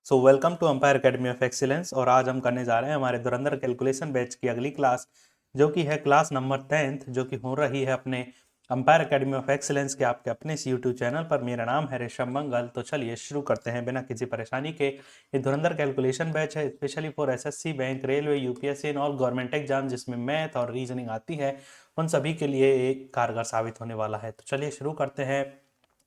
So welcome to umpire academy of excellence. और आज हम करने जा रहे हैं हमारे धुरंधर कैलकुलेशन बैच की अगली क्लास, जो कि है क्लास नंबर 10th, जो कि हो रही है अपने अंपायर एकेडमी ऑफ एक्सीलेंस के आपके अपने इस यूट्यूब चैनल पर। मेरा नाम है ऋषभ मंगल। तो चलिए शुरू करते हैं बिना किसी परेशानी के। ये धुरंधर कैलकुलेशन बैच है specially for SSC, bank, railway, UPSC and all government exam जिसमें मैथ और रीजनिंग आती है, उन सभी के लिए एक कारगर साबित होने वाला है। तो चलिए शुरू करते हैं।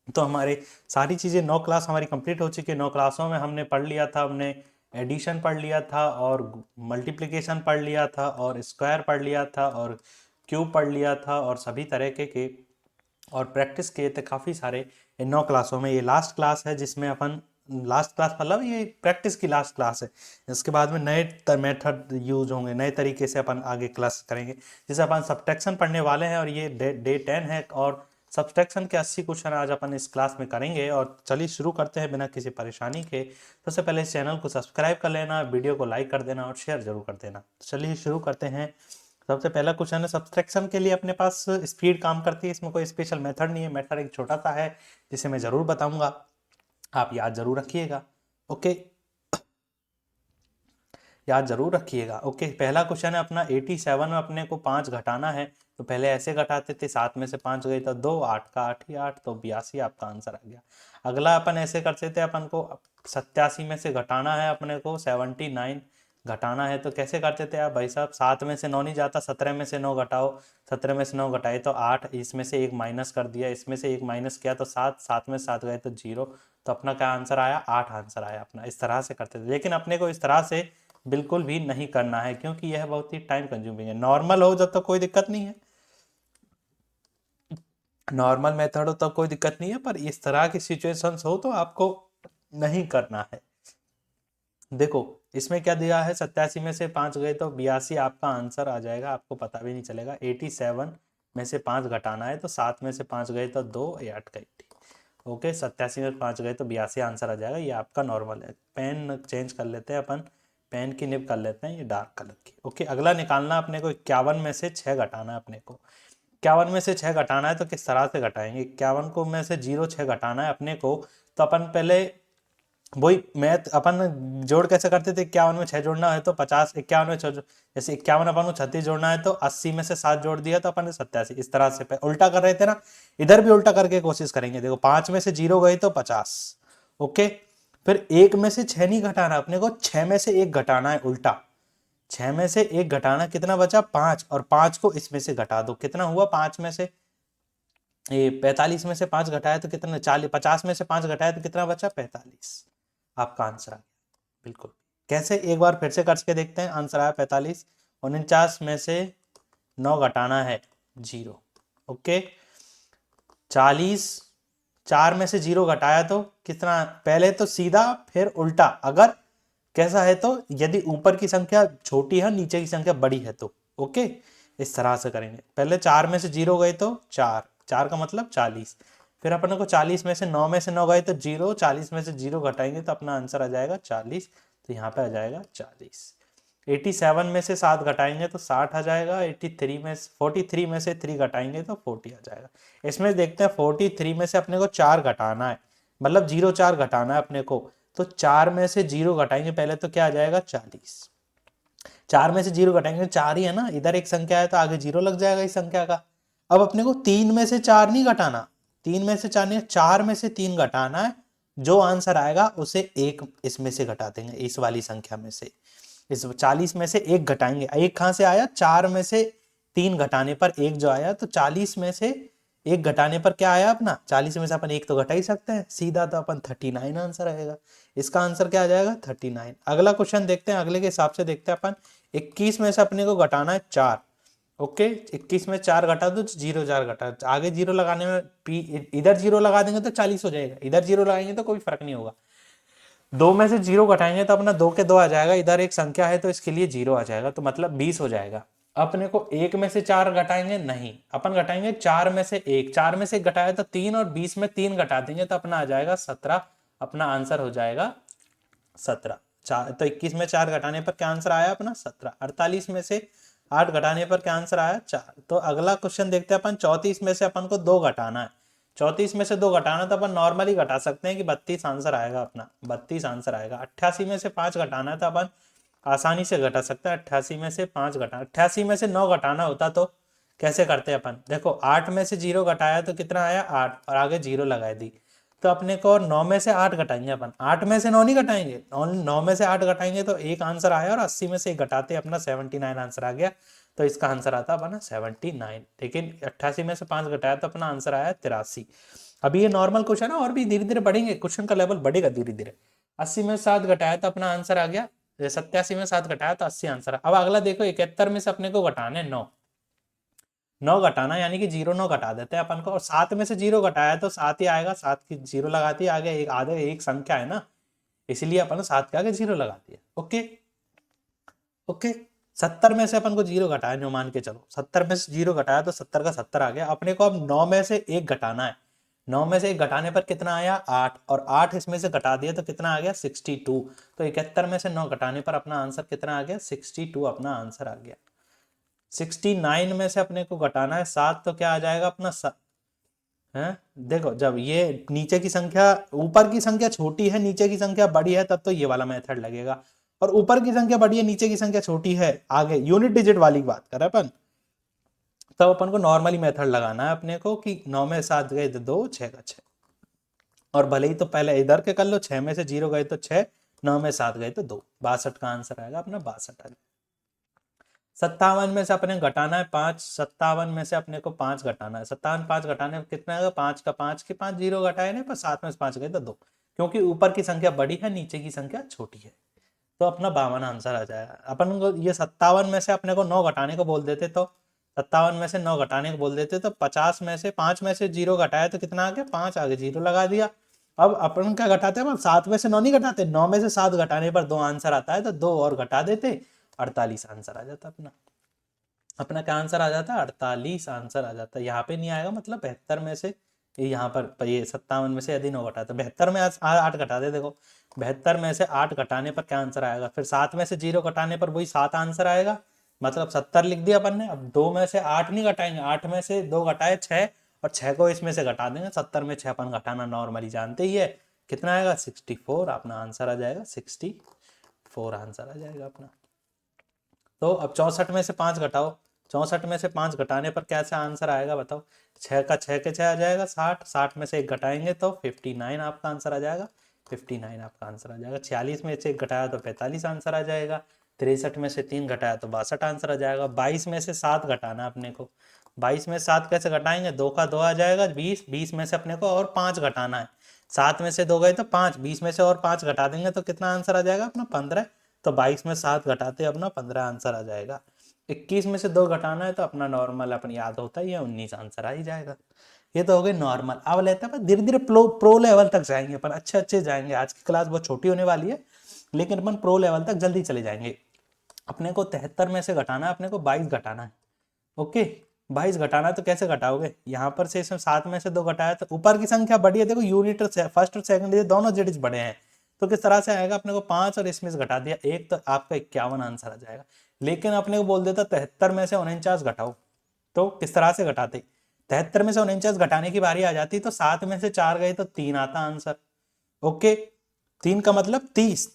तो हमारे सारी चीज़ें 9 क्लास हमारी कंप्लीट हो चुकी है। 9 क्लासों में हमने पढ़ लिया था, हमने एडिशन पढ़ लिया था और मल्टीप्लिकेशन पढ़ लिया था और स्क्वायर पढ़ लिया था और क्यूब पढ़ लिया था और सभी तरह के और प्रैक्टिस किए थे काफ़ी सारे इन 9 क्लासों में। ये लास्ट क्लास है जिसमें अपन लास्ट क्लास मतलब ये प्रैक्टिस की लास्ट क्लास है। इसके बाद में नए मेथड यूज होंगे, नए तरीके से अपन आगे क्लास करेंगे। जैसे अपन सब्ट्रैक्शन पढ़ने वाले हैं और ये डे 10 है और सब्ट्रैक्शन के 80 क्वेश्चन आज अपन इस क्लास में करेंगे। और चलिए शुरू करते हैं बिना किसी परेशानी के। सबसे पहले इस चैनल को सब्सक्राइब कर लेना, वीडियो को लाइक कर देना और शेयर जरूर कर देना। चलिए शुरू करते हैं। सबसे पहला क्वेश्चन है सब्सट्रैक्शन के लिए अपने पास स्पीड काम करती है, इसमें कोई स्पेशल मेथड नहीं है। मेथड एक छोटा सा है जिसे मैं जरूर बताऊंगा, आप याद जरूर रखिएगा। ओके, याद जरूर रखिएगा। ओके, पहला क्वेश्चन है अपना 87 में अपने को 5 घटाना है। तो पहले ऐसे घटाते थे, 7 में से 5 गई तो 2, 8 का 8 ही 8, तो 82 आपका आंसर आ गया। अगला अपन ऐसे करते थे, अपन को 87 में से घटाना है अपने को 79 घटाना है। तो कैसे करते थे आप भाई साहब? 7 में से 9 नहीं जाता, 17 में से 9 घटाओ। 17 में से 9 घटाए तो 8, इसमें से एक माइनस कर दिया, इसमें से एक माइनस किया तो 7, 7 में 7 गए तो 0। तो अपना क्या आंसर आया? 8 आंसर आया अपना। इस तरह से करते थे, लेकिन अपने को इस तरह से बिल्कुल भी नहीं करना है क्योंकि यह बहुत ही टाइम कंज्यूमिंग है। नॉर्मल हो जब तक कोई दिक्कत नहीं है, नॉर्मल मेथड हो तब कोई दिक्कत नहीं है, पर इस तरह की सिचुएशंस हो तो आपको नहीं करना है। देखो इसमें क्या दिया है, 87 में से 5 गए तो 82 आपका आंसर आ जाएगा, आपको पता भी नहीं चलेगा। 87 में से 5 घटाना है तो 7 में से 5 गए तो 2, 8 का 80। ओके, 87 में 5 गए तो 82 आंसर आ जाएगा। ये आपका नॉर्मल है। पेन चेंज कर लेते हैं अपन, पेन की निब कर लेते हैं ये डार्क कलर की। ओके, अगला निकालना अपने को 51 में से 6 घटाना है अपने को। 51 में से 6 घटाना है तो किस तरह से घटाएंगे? 51 को में से 0 6 घटाना है अपने को। तो अपन पहले वही मैथ अपन जोड़ कैसे करते थे? 51 में 6 जोड़ना है तो 50, 51 में 6 जैसे 51 अपन को 36 जोड़ना है तो 80 में से 7 जोड़ दिया तो अपन ने 87। इस तरह से उल्टा कर रहे थे ना, इधर भी उल्टा करके कोशिश करेंगे। देखो 5 में से 0 गए तो 50। ओके, फिर 1 में से 6 नहीं घटाना अपने को, 6 में से 1 घटाना है उल्टा। 6 में से 1 घटाना, कितना बचा? 5, और 5 को इसमें से घटा दो, कितना हुआ? 5 में से ये 45 में से 5 घटाया तो कितना? 40। 50 में से 5 घटाया तो कितना बचा? 45। आपका आंसर आ गया बिल्कुल। कैसे? एक बार फिर से करके देखते हैं। आंसर आया 45। 49 में से 9 घटाना है 0। ओके, 40, 4 में से 0 घटाया तो कितना? पहले तो सीधा फिर उल्टा। अगर कैसा है तो यदि ऊपर की संख्या छोटी है, नीचे की संख्या बड़ी है तो ओके, इस तरह से करेंगे। पहले 4 में से 0 गए तो 4, 4 का मतलब 40। फिर अपने को 40 में से 9 में से 9 गए तो 0, 40 में से 0 घटाएंगे तो अपना आंसर आ जाएगा 40। तो यहाँ पे आ जाएगा 40। 87 में से 7 घटाएंगे तो 60 आ जाएगा। 43 में से 3 घटाएंगे तो 40 आ जाएगा। इसमें देखते हैं 43 में से अपने को 4 घटाना है, मतलब 0 4 घटाना है अपने को। तो 4 में से 0 घटाएंगे पहले तो क्या आ जाएगा? 40। 4 में से 0 घटाएंगे, 4 ही है ना, इधर एक संख्या है तो आगे 0 लग जाएगा इस संख्या का। अब अपने को 3 में से 4 नहीं घटाना, 3 में से 4 नहीं, 4 में से 3 घटाना है। जो आंसर आएगा उसे एक इसमें से घटा देंगे, इस वाली संख्या में से। इस 40 में से 1 घटाएंगे, 1 कहां से आया? 4 में से 3 घटाने पर 1 जो आया, तो 40 में से 1 घटाने पर क्या आया अपना? 40 में से अपन 1 तो घटा ही सकते हैं सीधा, तो अपन 39 आंसर आएगा। इसका आंसर क्या आ जाएगा? 39। अगला क्वेश्चन देखते हैं, अगले के हिसाब से देखते हैं अपन। 21 में से अपने को घटाना है 4। ओके, 21 में 4 घटा दो तो 0 4 घटा, आगे 0 लगाने में इधर 0 लगा देंगे तो 40 हो जाएगा, इधर 0 लगाएंगे तो कोई फर्क नहीं होगा। 2 में से 0 घटाएंगे तो अपना 2 के 2 आ जाएगा, इधर एक संख्या है तो इसके लिए 0 आ जाएगा, तो मतलब 20 हो जाएगा। अपने को 1 में से 4 घटाएंगे नहीं, अपन घटाएंगे 4 में से 1। 4 में से 1 घटाया तो 3, और 20 में 3 घटा देंगे तो अपना आ जाएगा 17। अपना आंसर हो जाएगा 17। तो 21 में 4 घटाने पर क्या आंसर आया अपना? 17। 48 में से 8 घटाने पर क्या आंसर आया? 4। तो अगला क्वेश्चन देखते हैं अपन। 34 में से अपन को 2 घटाना है। 34 में से 2 घटाना तो अपन नॉर्मली घटा सकते हैं कि 32 आंसर आएगा अपना, 32 आंसर आएगा। 88 में से 5 घटाना है तो अपन आसानी से घटा सकते हैं। 88 में से 5 घटाना, 88 में से 9 घटाना होता तो कैसे करते हैं अपन, देखो 8 में से 0 घटाया तो कितना आया 8, और आगे 0 लगा दी, तो अपने को 9 में से 8 घटाएंगे अपन, 8 में से 9 नहीं घटाएंगे, 9 में से 8 घटाएंगे तो एक आंसर आया, और 80 में से 1 घटाते अपना 79 आंसर आ गया। तो इसका आंसर आता अपना 79। लेकिन 88 में से 5 घटाया तो अपना आंसर आया 83। अभी ये नॉर्मल क्वेश्चन है, और भी धीरे धीरे बढ़ेंगे, क्वेश्चन का लेवल बढ़ेगा धीरे धीरे। 80 में 7 घटाया तो अपना आंसर आ गया, 87 में 7 घटाया तो 80 आंसर। अब अगला देखो 71 में से अपने को घटाने 9, 9 घटाना यानी कि 0 9 घटा देते हैं अपन को, और 7 में से 0 घटाया तो 7 ही आएगा, 7 की 0 लगाती है आगे, एक आधे एक संख्या है ना, इसलिए अपन 7 के आगे 0 लगाती है। Okay okay. 70 में से अपन को 0 घटाया, जो मान के चलो 70 में से 0 घटाया तो 70 का 70 आ गया। अपने को अब 9 में से 1 घटाना है, 9 में से 1 घटाने पर कितना आया 8, और 8 इसमें से घटा दिया तो कितना आ गया 62। तो 71 में से 9 घटाने पर अपना आंसर कितना आ गया 62 अपना आंसर आ गया। 69 में से अपने को घटाना है 7, तो क्या आ जाएगा अपना है, देखो जब ये नीचे की संख्या, ऊपर की संख्या छोटी है नीचे की संख्या बड़ी है तब तो ये वाला मेथड लगेगा, और ऊपर की संख्या बड़ी है नीचे की संख्या छोटी है, आगे यूनिट डिजिट वाली बात कर रहे अपन, तब अपन को नॉर्मली मेथड लगाना है अपने को कि 9 में 7 गए तो 2, 6 का 6, और भले ही तो पहले इधर के कर लो, 6 में से 0 गए तो 6, 9 में 7 गए तो 2, 62 का आंसर आएगा अपना 62 आ जाएगा। 57 में से अपने घटाना है 5, 57 में से अपने को 5 घटाना है, 57 5 घटाने में कितना आएगा 5 का 5 के 5 0 घटाए नहीं पर 7 में से 5 गए तो 2, क्योंकि ऊपर की संख्या बड़ी है नीचे की संख्या छोटी है, तो अपना 52 आंसर आ जाएगा। अपन को ये 57 में से अपने को 9 घटाने को बोल देते, तो 57 में से 9 घटाने को बोल देते तो 50 में से 5 में से 0 घटाया तो कितना आ गया 5, आगे 0 लगा दिया। अब अपन क्या घटाते हैं 7 में से 9 नहीं घटाते, 9 में से 7 घटाने पर 2 आंसर आता है, तो 2 और घटा देते 48 आंसर आ जाता अपना। अपना क्या आंसर आ जाता है 48 आंसर आ जाता है। यहाँ पे नहीं आएगा, मतलब 72 में से यहाँ पर ये 57 में से यदि 9 घटाते, 72 में 8 घटा दे, देखो 72 में से 8 घटाने पर क्या आंसर आएगा, फिर 7 में से 0 घटाने पर वही 7 आंसर आएगा, मतलब 70 लिख दिया अपन ने। अब 2 में से 8 नहीं घटाएंगे, 8 में से 2 घटाए 6, और 6 को इसमें से घटा देंगे, 70 में 6 अपन घटाना नॉर्मली जानते ही है, कितना आएगा 64 अपना आंसर आ जाएगा, 64 आंसर आ जाएगा अपना। तो अब 64 में से 5 घटाओ, 64 में से 5 घटाने पर कैसा आंसर आएगा बताओ, 6 का 6 के 6 आ जाएगा 60, 60 में से 1 घटाएंगे तो 59 आपका आंसर आ जाएगा, 59 आपका आंसर आ जाएगा। 46 में से 1 घटाया तो 45 आंसर आ जाएगा। 63 में से 3 घटाया तो 62 आंसर आ जाएगा। 22 में से 7 घटाना अपने को, 22 में 7 कैसे घटाएंगे, 2 का 2 आ जाएगा 20, 20 में से अपने को और 5 घटाना है, 7 में से 2 गए तो 5, 20 में से और 5 घटा देंगे तो कितना आंसर आ जाएगा अपना 15, तो 22 में 7 घटाते अपना 15 आंसर आ जाएगा। 21 में से 2 घटाना है तो अपना नॉर्मल अपन याद होता है, 19 आंसर आ ही जाएगा। ये तो हो गई नॉर्मल। अब लेते हैं धीरे धीरे प्रो लेवल तक जाएंगे अपन, अच्छे अच्छे जाएंगे। आज की क्लास बहुत छोटी होने वाली है, लेकिन अपन प्रो लेवल तक जल्दी चले जाएंगे। अपने को 73 में से घटाना है, अपने को 22 घटाना है। ओके, 22 घटाना तो कैसे घटाओगे, यहाँ पर से इसमें 7 में से 2 घटाया तो ऊपर की संख्या बड़ी है, देखो यूनिट फर्स्ट और सेकंड ये दोनों डिजिट्स बड़े हैं, तो किस तरह से आएगा, अपने को 5 और इसमें से घटा दिया 1, तो आपका 51 आंसर आ जाएगा। लेकिन अपने को बोल देता 73 में से 49 घटाओ, तो किस तरह से घटाते, 73 में से 49 घटाने की बारी आ जाती तो 7 में से 4 गए तो 3 आता आंसर। ओके, 3 का मतलब 30,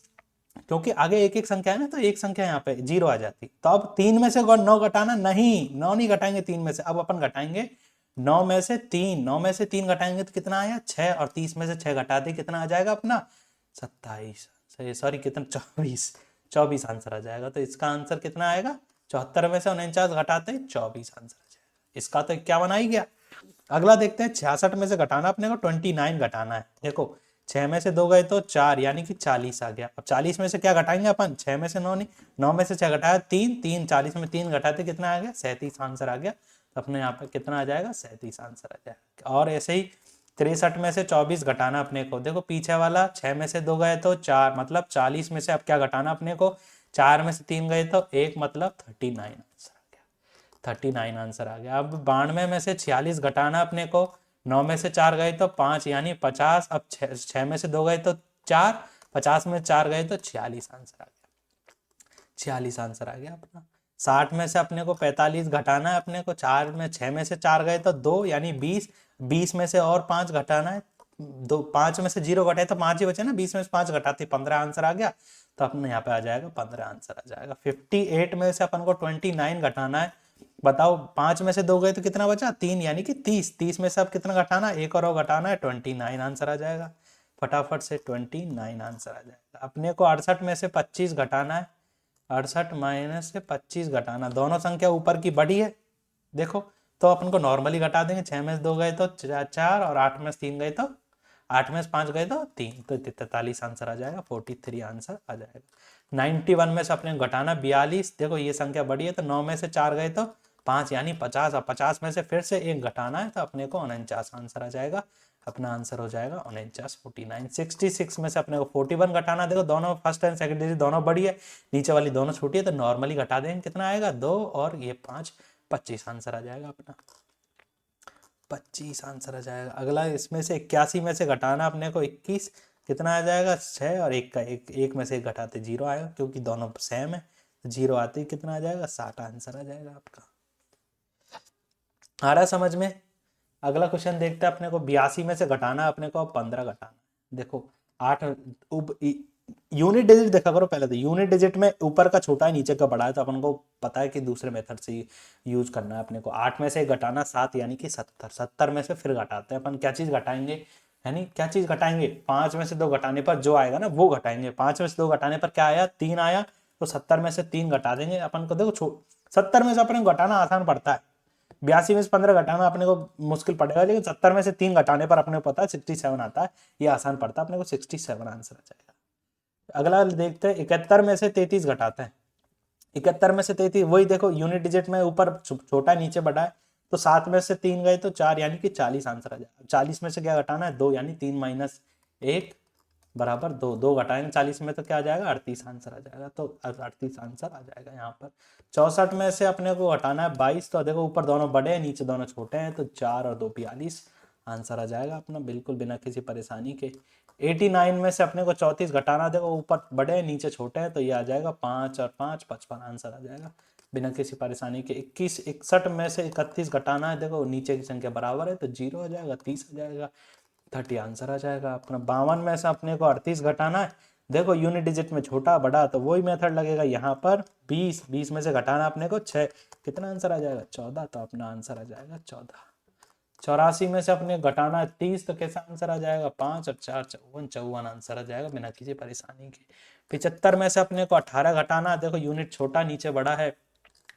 क्योंकि आगे एक एक संख्या है ना, तो एक संख्या यहाँ पे 0 आ जाती। तो अब 3 में से 9 घटाना, नहीं 9 नहीं घटाएंगे 3 में से, अब अपन घटाएंगे 9 में से 3, 9 में से 3 घटाएंगे तो कितना आया 6, और 30 में से 6 घटाते कितना आ जाएगा अपना 27, सॉरी कितना 24 आंसर आ जाएगा। तो इसका आंसर कितना आएगा, 74 में से 49 घटाते 24 आंसर आ जाएगा। इसका तो 51 आ ही गया। अगला देखते हैं 66 में से घटाना, अपने को 29 घटाना है। देखो 6 में से 2 गए तो 4, यानी कि 40 आ गया। अब 40 में से क्या घटाएंगे अपन, 6 में से 9 नहीं, 9 में से 6 घटाया 3, 3 40 में 3 घटाते कितना आ गया 37 आंसर आ गया। तो अपने यहाँ पे कितना आ जाएगा 37 आंसर आ जाएगा। और ऐसे ही 63 में से 24 घटाना अपने को, देखो पीछे वाला 6 में से 2 गए तो 4, मतलब 40 में से अब क्या घटाना अपने को, 4 में से 3 गए तो 1, मतलब 39 आंसर आ गया, 39 आंसर आ गया। अब 92 में से 46 घटाना अपने को, 9 में से 4 गए तो 5, यानी 50, अब 6 में से 2 गए तो 4, 50 में 4 गए तो 46 आंसर आ गया, 46 आंसर आ गया अपना। 60 में से अपने को 45 घटाना है अपने को, 4 में 6 में से 4 गए तो 2, यानी 20, 20 में से और 5 घटाना है, 5 में से 0 घटाए तो 5 ही बचे ना, 20 में से 5 घटाते 15 आंसर आ गया, तो अपने यहाँ पे आ जाएगा 15 आंसर आ जाएगा। 58 में से अपन को 29 घटाना है, बताओ 5 में से 2 गए तो कितना बचा, 3, यानी कि 30 में से अब कितना घटाना है, एक और घटाना है, 29 आंसर आ जाएगा। फटाफट से 29 आंसर आ जाएगा। अपने को 68 में से 25 घटाना है, 68 माइनस से 25 घटाना, दोनों संख्या ऊपर की बड़ी है देखो, तो अपन को नॉर्मली घटा देंगे। 6 में से 2 गए तो 4 और 8 में से 3 गए तो 8 में से 5 गए तो 3, तो 43 आंसर आ जाएगा, 43 आंसर आ जाएगा। 91 में से अपने घटाना 42, देखो ये संख्या बड़ी है तो 9 में से 4 गए तो 5 यानी 50, और 50 में से फिर से एक घटाना है तो अपने को 49 आंसर आ जाएगा। अपना आंसर हो जाएगा 49, 49। 66 में से अपने को 41 घटाना, देखो दोनों फर्स्ट एंड सेकंड डिजिट दोनों बड़ी है, नीचे वाली दोनों छोटी है, तो नॉर्मली घटा देंगे, कितना आएगा 2 और ये 5, 25 आंसर आ जाएगा अपना, 25 आंसर आ जाएगा। अगला इसमें से 81 में से घटाना अपने को 21, कितना आ जाएगा 6 और 1 का एक में से एक घटाते 0 आएगा, क्योंकि दोनों सेम है, 0 आते ही कितना आ जाएगा 60 आंसर आ जाएगा आपका। आ रहा समझ में। अगला क्वेश्चन देखते हैं, अपने को 82 में से घटाना अपने को 15 घटाना, देखो 8 यूनिट डिजिट देखा करो पहले, तो यूनिट डिजिट में ऊपर का छोटा है नीचे का बड़ा है, तो अपन को पता है कि दूसरे मेथड से यूज करना है अपने को। 8 में से घटाना 7 यानी कि 70, 70 में से फिर घटाते हैं अपन, क्या चीज घटाएंगे, यानी क्या चीज घटाएंगे, 5 में से 2 घटाने पर जो आएगा ना वो घटाएंगे। 5 में से 2 घटाने पर क्या आया, 3 आया, तो 70 में से 3 घटा देंगे अपन को। देखो 70 में से अपने को घटाना आसान पड़ता है, 82 में से 15 घटाना अपने को मुश्किल पड़ेगा, लेकिन 70 में से 3 घटाने पर अपने को पता है 67 आता है, ये आसान पड़ता है अपने को, 67 आंसर आ जाएगा। अगला देखते हैं, 71 में से 33 घटाते हैं। 71 में से 33, वही देखो यूनिट डिजिट में ऊपर छोटा नीचे बड़ा है, तो 7 में से 3 गए तो 4 यानी कि 40 आंसर आ जाएगा। 40 में से क्या घटाना है 2, यानी 3 माइनस 1 बराबर 2, 2 घटाएंगे 40 में तो क्या आ जाएगा 38 आंसर आ जाएगा, तो 38 आंसर आ जाएगा यहाँ पर। 64 में से अपने को घटाना है 22, तो देखो ऊपर दोनों बड़े हैं नीचे दोनों छोटे हैं, तो 4 और 2 42 आंसर आ जाएगा अपना, बिल्कुल बिना किसी परेशानी के। 89 में से अपने को 34 घटाना, देखो ऊपर बड़े हैं नीचे छोटे हैं, तो ये आ जाएगा 5 और 5 55 आंसर आ जाएगा बिना किसी परेशानी के। 61 में से 31 घटाना है, देखो नीचे की संख्या बराबर है तो 0 आ जाएगा, 30 आ जाएगा, 30 आंसर आ जाएगा अपना। 52 में से अपने को 38 घटाना है, देखो यूनिट डिजिट में छोटा बड़ा तो वही मेथड लगेगा यहाँ पर। 20 में से घटाना अपने को 6, कितना आंसर आ जाएगा 14, तो अपना आंसर आ जाएगा 14। 84 में से अपने घटाना है 30, तो कैसा आंसर आ जाएगा 5 और 4 54, 54 आंसर आ जाएगा बिना किसी परेशानी के। 75 में से अपने को 18 घटाना है, देखो यूनिट छोटा नीचे बड़ा है,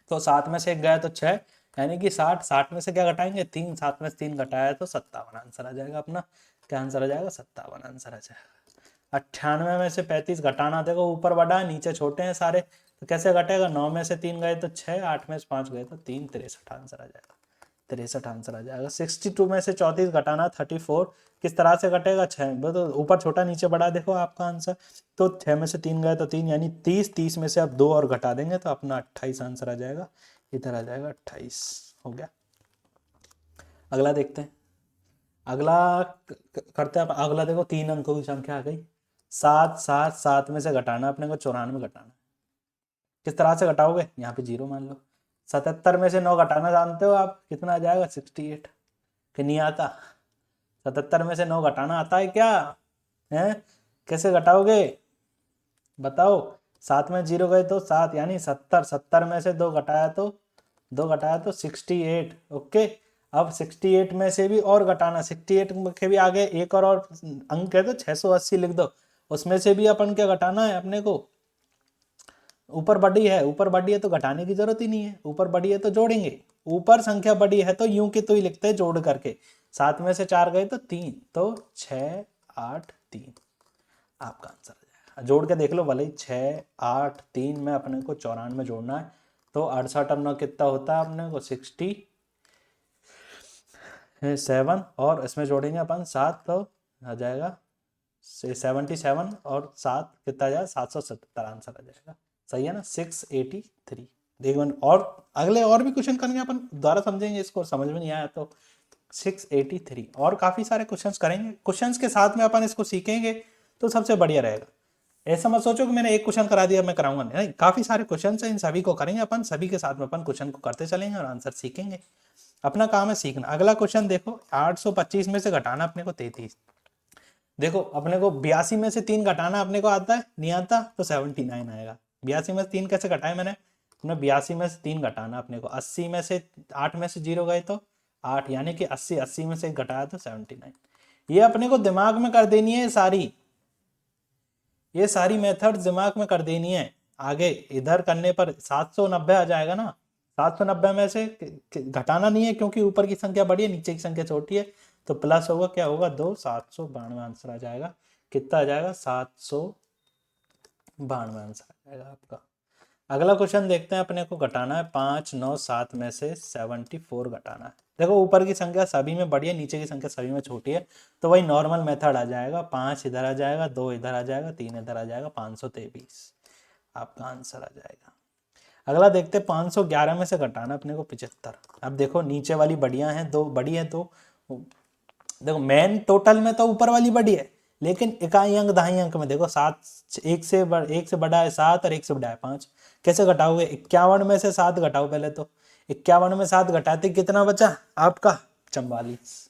तो 7 में से 1 गया तो 6 यानी कि 60, 60 में से क्या घटाएंगे 3, 7 में से 3 घटाया तो 57 आंसर आ जाएगा अपना, क्या आंसर आ जाएगा 57 आंसर आ जाएगा। 98 में से 35 घटाना, देखो ऊपर बड़ा है नीचे छोटे हैं सारे, तो कैसे घटेगा, 9 में से 3 गए तो 6, 8 में से 5 गए तो 3, 63 आंसर आ जाएगा, 63 आंसर आ जाएगा। 62 में से 34 घटाना 34, किस तरह से घटेगा 6, तो ऊपर छोटा नीचे बड़ा, देखो आपका आंसर, तो 6 में से 3 गए तो 3 यानी 30, 30 में से आप 2 और घटा देंगे तो अपना 28 आंसर आ जाएगा, इधर आ जाएगा 28 हो गया। अगला देखते हैं, अगला करते हैं अगला, देखो 3 अंकों की संख्या आ गई, 7 7 7 में से घटाना अपने को 94 घटाना, किस तरह से घटाओगे, यहाँ पे 0 मान लो। 77 में से 9 घटाना जानते हो आप, कितना आ जाएगा 68, कि नहीं आता, 77 में से 9 घटाना आता है क्या है, कैसे घटाओगे बताओ। 7 में 0 गए तो 7 यानी 70, 70 में से 2 घटाया तो 68, ओके। अब 68 में से भी और घटाना, 68 के भी आगे एक और अंक है तो 680 लिख दो, उसमें से भी अपन क्या घटाना है अपने को, ऊपर बड़ी है तो घटाने की जरूरत ही नहीं है, ऊपर बड़ी है तो जोड़ेंगे, ऊपर संख्या बड़ी है तो यूं की तो ही लिखते हैं जोड़ करके। 7 में से 4 गए तो 3, तो 6 8 3 आपका आंसर आ जाएगा। जोड़ के देख लो भले ही, 6 8 3 में अपने को 94 में जोड़ना है, तो 68 और 9 कितना होता है अपने को 67, और इसमें जोड़ेंगे अपन 7 तो आ जाएगा 77, और 7 कितना आ जाएगा 777 आंसर आ जाएगा, सही है ना 683। देखो और अगले और भी क्वेश्चन करेंगे अपन, दोबारा समझेंगे इसको, समझ में नहीं आया तो 683 और काफी सारे क्वेश्चंस करेंगे, क्वेश्चंस के साथ में अपन इसको सीखेंगे तो सबसे बढ़िया रहेगा। ऐसा मत सोचो कि मैंने एक क्वेश्चन करा दिया मैं कराऊंगा नहीं, काफी सारे क्वेश्चन हैं, इन सभी को करेंगे अपन, सभी के साथ में अपन क्वेश्चन को करते चलेंगे और आंसर सीखेंगे। अपना काम है सीखना। अगला क्वेश्चन देखो, 825 में से घटाना अपने को 33। देखो अपने को 82 में से 3 घटाना अपने को आता है, नहीं आता तो 79 आएगा। 82 में से 3 कैसे घटाए मैंने, 82 में से 3 घटाना अपने को, 80 में से 8 में से 0 गए तो 8, यानी कि 80, 80 में से घटाया तो 79। ये अपने को दिमाग में कर देनी है सारी, ये सारी मेथड दिमाग में कर देनी है। आगे इधर करने पर 790 आ जाएगा ना, 790 में से घटाना नहीं है क्योंकि ऊपर की संख्या बड़ी है नीचे की संख्या छोटी है, तो प्लस होगा, क्या होगा 2, 792 आंसर आ जाएगा। कितना आ जाएगा, 792 आंसर आ जाएगा आपका। अगला क्वेश्चन देखते हैं, अपने को घटाना है 5, 9, 7 में से 74 घटाना है। देखो ऊपर की संख्या सभी में बड़ी है, नीचे की संख्या सभी में छोटी है, तो वही नॉर्मल मेथड आ जाएगा। 5 इधर आ जाएगा, 2 इधर आ जाएगा, 3 इधर आ जाएगा, 523 आपका आंसर आ जाएगा। अगला देखते हैं 511 में से घटाना अपने को 75। अब देखो नीचे वाली बढ़िया है, दो बड़ी है, तो देखो मेन टोटल में तो ऊपर वाली बड़ी है, लेकिन इकाई अंक दहाई अंक में देखो 7, एक से बड़ा है 7 और एक से बड़ा है 5। कैसे घटाओगे, 51 में से 7 घटाओ पहले तो। 51 में 7 घटाते कितना बचा आपका, 44।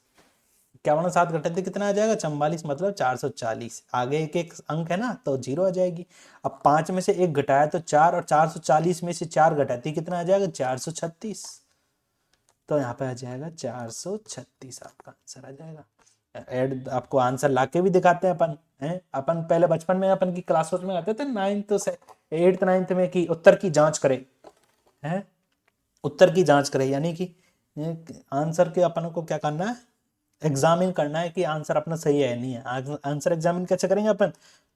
51 में 7 घटाते कितना आ जाएगा, 44, मतलब 440। आगे एक एक अंक है ना तो 0 आ जाएगी। अब 5 में से 1 घटाया तो 4, और 440 में से 4 घटाते कितना आ जाएगा, 436। तो यहाँ पे आ जाएगा 436 आपका आंसर आ जाएगा। एड आपको आंसर लाके भी दिखाते हैं अपन, हैं अपन पहले बचपन में अपन की क्लासों में आते थे 9th से 8th 9th में, कि उत्तर की जांच करें, हैं उत्तर की जांच करें, यानी कि आंसर के अपन को क्या करना है, एग्जामिन करना है कि आंसर अपना सही है नहीं है। आंसर एग्जामिन कैसे करेंगे अपन,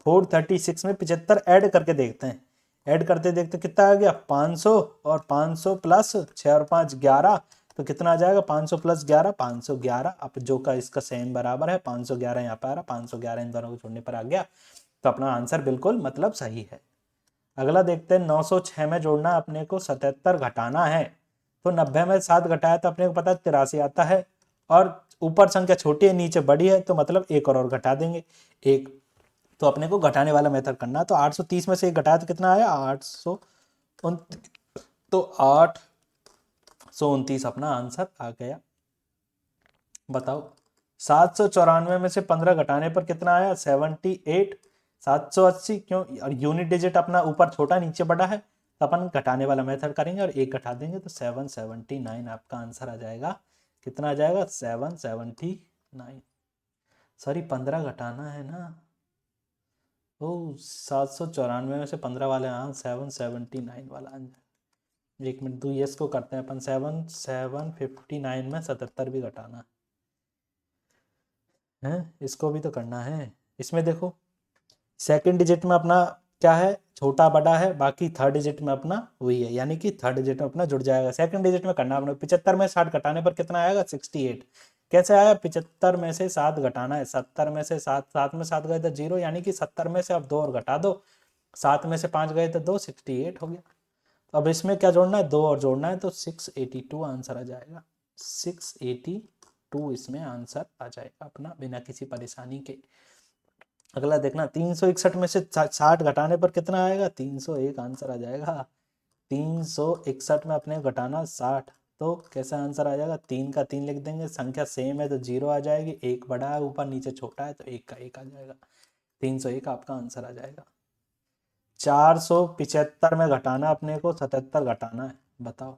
436 में 75 ऐड करके देखते हैं। ऐड करते देखते कितना आ गया, 500, और 500 प्लस 6 और 5 11, तो कितना आ जाएगा, 500 प्लस 11 511। अब जो का इसका सेम बराबर है 511, यहाँ पे आ रहा 511, इन दोनों को छोड़ने पर आ गया, तो अपना आंसर बिल्कुल मतलब सही है। अगला देखते हैं 906 में जोड़ना अपने को 77 घटाना है, तो 90 में 7 घटाया तो अपने को पता 83 आता है, और ऊपर संख्या छोटी है नीचे बड़ी है, तो मतलब एक और घटा देंगे एक, तो अपने को घटाने वाला मेथड करना है। तो 830 में से एक घटाया तो कितना आया, 829, तो 829 अपना आंसर आ गया। बताओ 794 में से 15 घटाने पर कितना आया, 78। 780 क्यों, और यूनिट डिजिट अपना ऊपर छोटा नीचे बड़ा है, तो अपन घटाने वाला मेथड करेंगे और एक घटा देंगे, तो 779 आपका आंसर आ जाएगा। कितना आ जाएगा, 779। सॉरी 15 घटाना है ना, ओ 794 में से 15 वाले, हाँ 779 वाला आंसर। एक मिनट 2 यस को करते हैं अपन, 759 में 77 भी घटाना है, इसको भी तो करना है। इसमें देखो सेकंड डिजिट में अपना क्या है, छोटा बड़ा है, बाकी थर्ड डिजिट में अपना वही है, यानी कि थर्ड डिजिट में अपना जुड़ जाएगा। सेकंड डिजिट में करना अपने 75 में 60 घटाने पर कितना आएगा, 68। कैसे आया, 75 में से 7 घटाना है, 70 में से 7, 7 में 7 गए तो 0, यानी कि 70 में से अब 2 और घटा दो, 7 में से 5 गए तो 2, 68 हो गया। तो अब इसमें क्या जोड़ना है, 2 और जोड़ना है, तो 682 आंसर आ जाएगा। 682 इसमें आंसर आ जाएगा अपना, बिना किसी परेशानी के। अगला देखना 361 में से 60 घटाने पर कितना आएगा, 301 आंसर आ जाएगा। 361 में अपने घटाना 60, तो कैसा आंसर आ जाएगा, 3 का 3 लिख देंगे, संख्या सेम है तो 0 आ जाएगी, एक बड़ा है ऊपर नीचे छोटा है तो 1 का 1 आ जाएगा। 301 आपका आंसर आ जाएगा। 475 में घटाना अपने को 77 घटाना है, बताओ।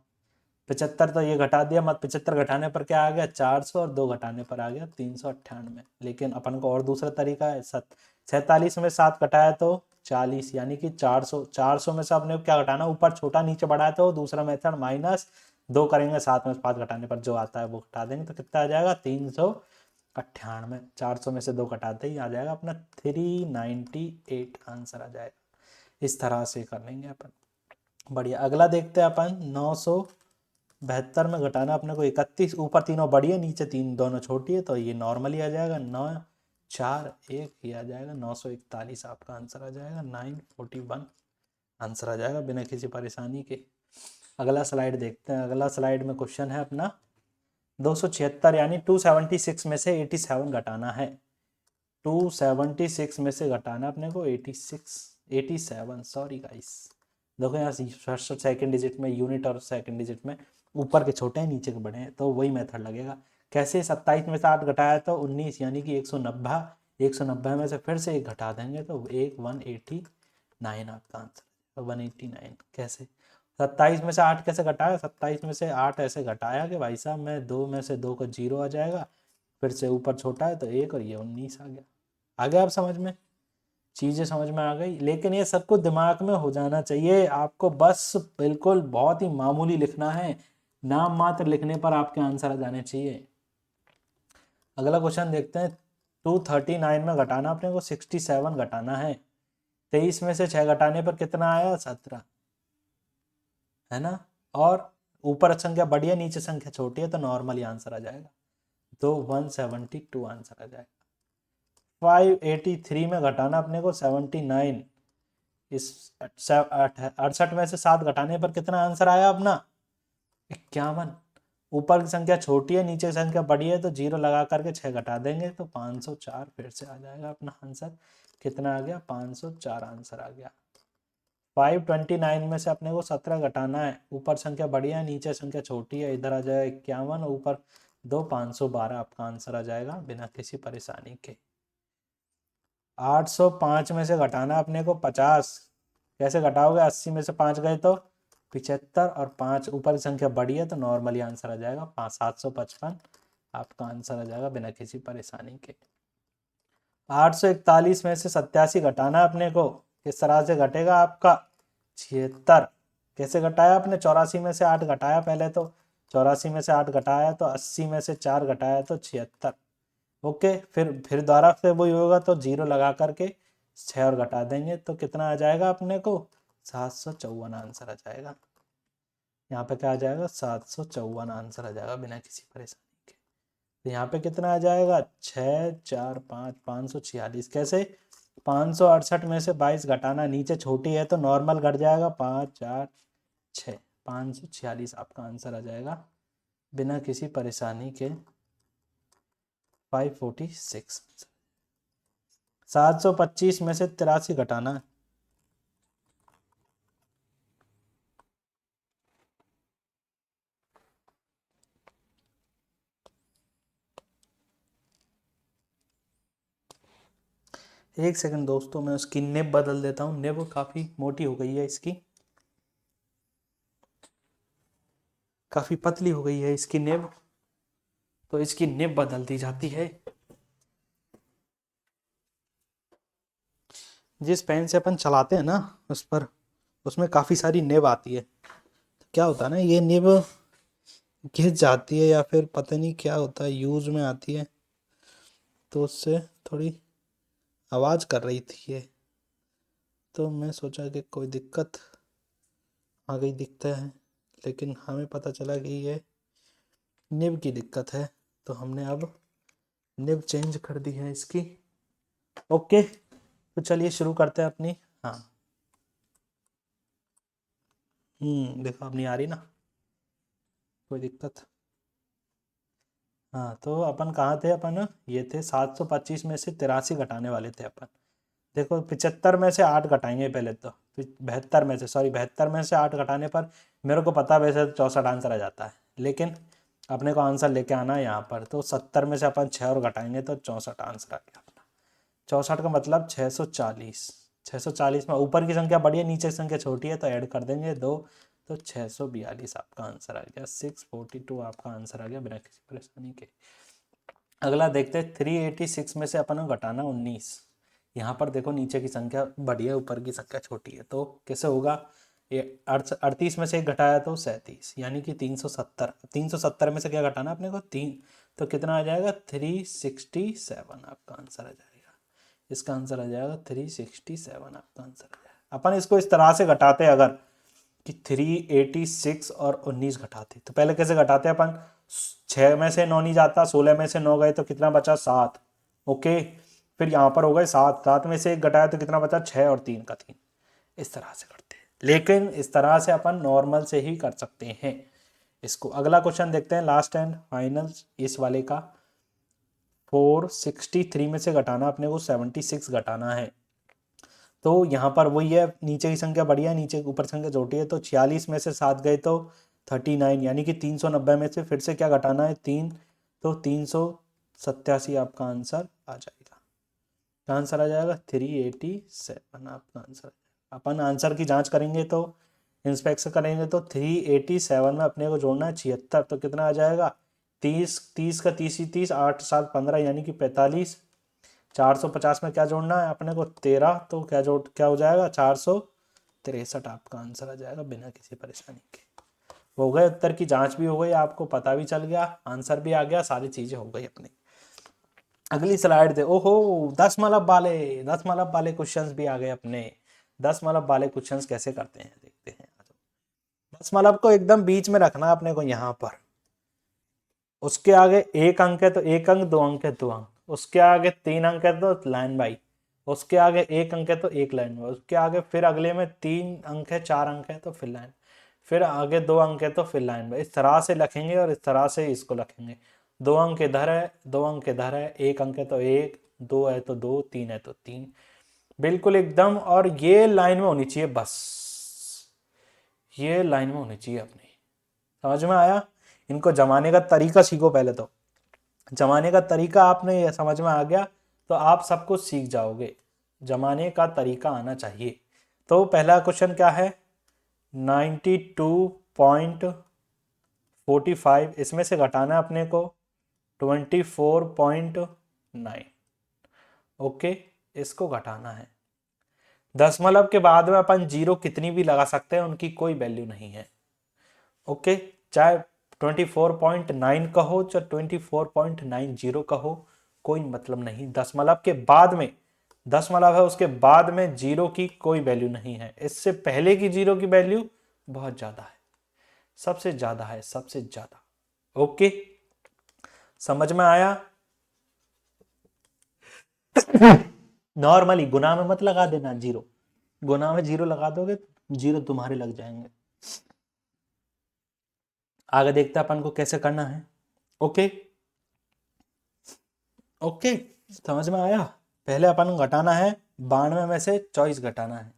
75 तो ये घटा दिया मत, 75 घटाने पर क्या आ गया, 400, और 2 घटाने पर आ गया 398। लेकिन अपन को और दूसरा तरीका है, 47 में 7 घटाया तो 40, यानी कि 400। 400 में से अपने को क्या घटाना, ऊपर छोटा नीचे बड़ा है, तो दूसरा मेथड -2 करेंगे, 7 में 5 घटाने पर जो आता है वो घटा देंगे, तो कितना आ जाएगा, 398। 400 में से 2 घटाते ही आ जाएगा अपना 398 आंसर आ जाएगा। इस तरह से कर लेंगे अपन, बढ़िया। अगला देखते हैं अपन 972 में घटाना अपने को 31, ऊपर तीनों बड़ी है नीचे 3 दोनों छोटी है, तो ये नॉर्मली आ जाएगा, 9 4 1 ये आ जाएगा, 941 आपका आंसर आ जाएगा। 941 आंसर आ जाएगा बिना किसी परेशानी के। अगला स्लाइड देखते हैं। अगला स्लाइड में क्वेश्चन है अपना 276, यानी 276 में से 87 घटाना है। 276 में से घटाना अपने को 87, सॉरी गाइस। देखो यहाँ फर्स्ट और सेकंड डिजिट में यूनिट और सेकंड डिजिट में ऊपर के छोटे हैं नीचे के बड़े हैं, तो वही मेथड लगेगा। कैसे? 27 में से 8 घटाया तो 19 यानी कि 190, 190 में से फिर से 1 घटा देंगे तो 189 आपका आंसर, 189। कैसे? 27 में से 8 कैसे घटाया? 27 में से 8 ऐसे घटाया कि भाई साहब मैं 2 में से 2 को 0 आ जाएगा, फिर से ऊपर छोटा है तो 1 और ये 19 आ गया। आ गया आप समझ में? चीज़ें समझ में आ गई। लेकिन ये सब कुछ दिमाग में हो जाना चाहिए आपको, बस बिल्कुल बहुत ही मामूली लिखना है, नाम मात्र लिखने पर आपके आंसर आ जाने चाहिए। अगला क्वेश्चन देखते हैं। 239 में घटाना अपने को 67 घटाना है। 23 में से 6 घटाने पर कितना आया? 17, है ना। और ऊपर संख्या बड़ी है नीचे संख्या छोटी है तो नॉर्मली आंसर आ जाएगा, तो 172 आंसर आ जाएगा। 583 में घटाना अपने को 79, इस 68 में से 7 घटाने पर कितना आंसर आया अपना? 51। ऊपर की संख्या छोटी है नीचे की संख्या बड़ी है तो 0 लगा करके 6 घटा देंगे तो 504 फिर से आ जाएगा अपना आंसर। कितना आ गया? 504 आंसर आ गया। 529 में से अपने को 17 घटाना है, ऊपर संख्या बड़ी है नीचे संख्या छोटी है, इधर आ जाएगा 51, ऊपर 2, 512 आपका आंसर आ जाएगा बिना किसी परेशानी के। 805 में से घटाना अपने को 50, कैसे घटाओगे? 80 में से 5 गए तो 75 और 5 ऊपर की संख्या बड़ी है तो नॉर्मली आंसर आ जाएगा 755 आपका आंसर आ जाएगा बिना किसी परेशानी के। 841 में से 87 घटाना अपने को, किस तरह से घटेगा आपका? 76। कैसे घटाया आपने? 84 में से 8 घटाया पहले, तो 84 में से 8 घटाया तो 80 में से 4 घटाया तो 76। ओके, फिर दोबारा से वही होगा तो 0 लगा करके 6 और घटा देंगे तो कितना आ जाएगा अपने को? 754 आंसर आ जाएगा। यहाँ पे क्या आ जाएगा? 754 आंसर आ जाएगा बिना किसी परेशानी के। तो यहाँ पे कितना आ जाएगा? 6, 4, 5, 546। कैसे? 568 में से 22 घटाना, नीचे छोटी है तो नॉर्मल घट जाएगा, 5, 4, 6, 546 आपका आंसर आ जाएगा बिना किसी परेशानी के। 546। 725 में से 83 घटाना, एक सेकंड दोस्तों मैं उसकी निब बदल देता हूँ। निब काफ़ी मोटी हो गई है इसकी, काफ़ी पतली हो गई है इसकी निब, तो इसकी निब बदल दी जाती है। जिस पेन से अपन चलाते हैं ना उस पर, उसमें काफ़ी सारी निब आती है, तो क्या होता है ना, ये निब घिस जाती है या फिर पता नहीं क्या होता है, यूज़ में आती है तो उससे थोड़ी आवाज़ कर रही थी ये, तो मैं सोचा कि कोई दिक्कत आ गई दिखता है, लेकिन हमें पता चला कि ये निब की दिक्कत है, तो हमने अब निब चेंज कर दी है इसकी। ओके, तो चलिए शुरू करते हैं अपनी। हाँ, देखो अब नहीं आ रही ना कोई दिक्कत। हाँ, तो अपन कहाँ थे? अपन ये थे 725 में से 83 घटाने वाले थे अपन। देखो 75 में से 8 घटाएंगे पहले तो, 72 में से 8 घटाने पर मेरे को पता वैसे तो 64 आंसर आ जाता है, लेकिन अपने को आंसर लेके आना है यहाँ पर, तो 70 में से अपन 6 और घटाएंगे तो 64 आंसर आ गया अपना। 64 का मतलब 640। 640 में ऊपर की संख्या बड़ी है नीचे की संख्या छोटी है तो ऐड कर देंगे 2, तो 642 आपका आंसर आ गया। 642 आपका आंसर आ गया बिना किसी परेशानी के। अगला देखते हैं 386 में से अपन को घटाना 19। यहाँ पर देखो नीचे की संख्या बड़ी है ऊपर की संख्या छोटी है, तो कैसे होगा? ये 38 में से 1 घटाया तो 37 यानी कि 370। 370 में से क्या घटाना अपने को? 3, तो कितना आ जाएगा? 367 आपका आंसर आ जाएगा। इसका आंसर आ जाएगा 367 आपका आंसर आ जाएगा। अपन इसको इस तरह से घटाते अगर कि 386 और 19 घटाते, तो पहले कैसे घटाते अपन? 6 में से 9 नहीं जाता, 16 में से 9 गए तो कितना बचा? 7। ओके, फिर यहाँ पर हो गए 7, 7 में से 1 घटाया तो कितना बचा? 6 और 3 का 3। इस तरह से करते हैं, लेकिन इस तरह से अपन नॉर्मल से ही कर सकते हैं इसको। अगला क्वेश्चन देखते हैं, लास्ट एंड फाइनल इस वाले का। 463 में से घटाना अपने को 76 घटाना है, तो यहाँ पर वही है, नीचे की संख्या बड़ी है नीचे ऊपर संख्या छोटी है, तो 46 में से 7 गए तो 39, यानी कि 390 में से फिर से क्या घटाना है 3, तो 387 आपका आंसर आ जाएगा। क्या आंसर आ जाएगा 387 आपका आंसर। अपन आंसर की जांच करेंगे तो इंस्पेक्शन करेंगे तो 387 में अपने को जोड़ना है 76, तो कितना आ जाएगा 30, 30 का 30 ही 30, 8 7 15 यानी कि 45। 450 में क्या जोड़ना है अपने को 13, तो क्या हो जाएगा 463 आपका आंसर आ जाएगा बिना किसी परेशानी के। हो गए, उत्तर की जांच भी हो गई, आपको पता भी चल गया, आंसर भी आ गया, सारी चीजें हो गई अपनी। अगली स्लाइड दे। ओहो 10 मलब वाले क्वेश्चंस भी आ गए अपने। 10 मलब वाले क्वेश्चंस कैसे करते हैं देखते हैं। 10 मलब को एकदम बीच में रखना अपने को यहाँ पर, उसके आगे 1 अंक है तो 1 अंक, 2 अंक है 2 अंक, उसके आगे 3 अंक है तो लाइन बाई, उसके आगे 1 अंक है तो 1 लाइन बाई, उसके आगे फिर अगले में 3 अंक है 4 अंक है तो फिर लाइन, फिर आगे 2 अंक है तो फिर लाइन बाई। इस तरह से लिखेंगे और इस तरह से इसको लिखेंगे। 2 अंक इधर है, 2 अंक इधर है, 1 अंक है तो 1, 2 है तो 2, 3 है तो 3, बिल्कुल एकदम। और ये लाइन में होनी चाहिए, बस ये लाइन में होनी चाहिए अपनी। समझ में आया? इनको जमाने का तरीका सीखो पहले। तो जमाने का तरीका आपने ये समझ में आ गया तो आप सब कुछ सीख जाओगे। जमाने का तरीका आना चाहिए। तो पहला क्वेश्चन क्या है 92.45, इसमें से घटाना अपने को 24.9। ओके, इसको घटाना है। 10 मलब के बाद में अपन जीरो कितनी भी लगा सकते हैं, उनकी कोई वैल्यू नहीं है। ओके, चाहे 24.9 कहो चाहे 24.90 कहो, कोई मतलब नहीं। 10 मलब के बाद में 10 मलब है, उसके बाद में जीरो की कोई वैल्यू नहीं है। इससे पहले की जीरो की वैल्यू बहुत ज्यादा है, सबसे ज्यादा है, सबसे ज्यादा। ओके, समझ में आया? नॉर्मली गुना में मत लगा देना जीरो, गुना में जीरो लगा दोगे जीरो तुम्हारे लग जाएंगे। आगे देखते हैं अपन को कैसे करना है। ओके ओके, समझ में आया? पहले अपन को घटाना है 92 में से 24 घटाना है।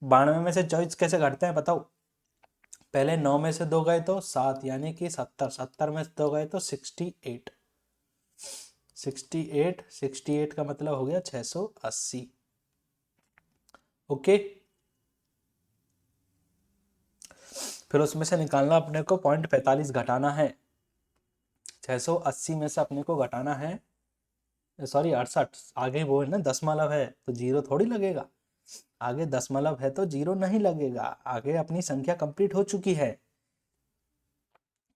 92 में से 24 कैसे घटते हैं बताओ? पहले 9 में से 2 गए तो 7, यानी कि 70, 70 में से 2 गए तो 68, 68, 68 का मतलब हो गया 680। ओके, फिर उसमें से निकालना अपने को 0.45 घटाना है। 680 में से अपने को घटाना है, सॉरी 68, आगे वो है ना 10 मलब है तो जीरो थोड़ी लगेगा। आगे 10 मलब है तो जीरो नहीं लगेगा, आगे अपनी संख्या कंप्लीट हो चुकी है।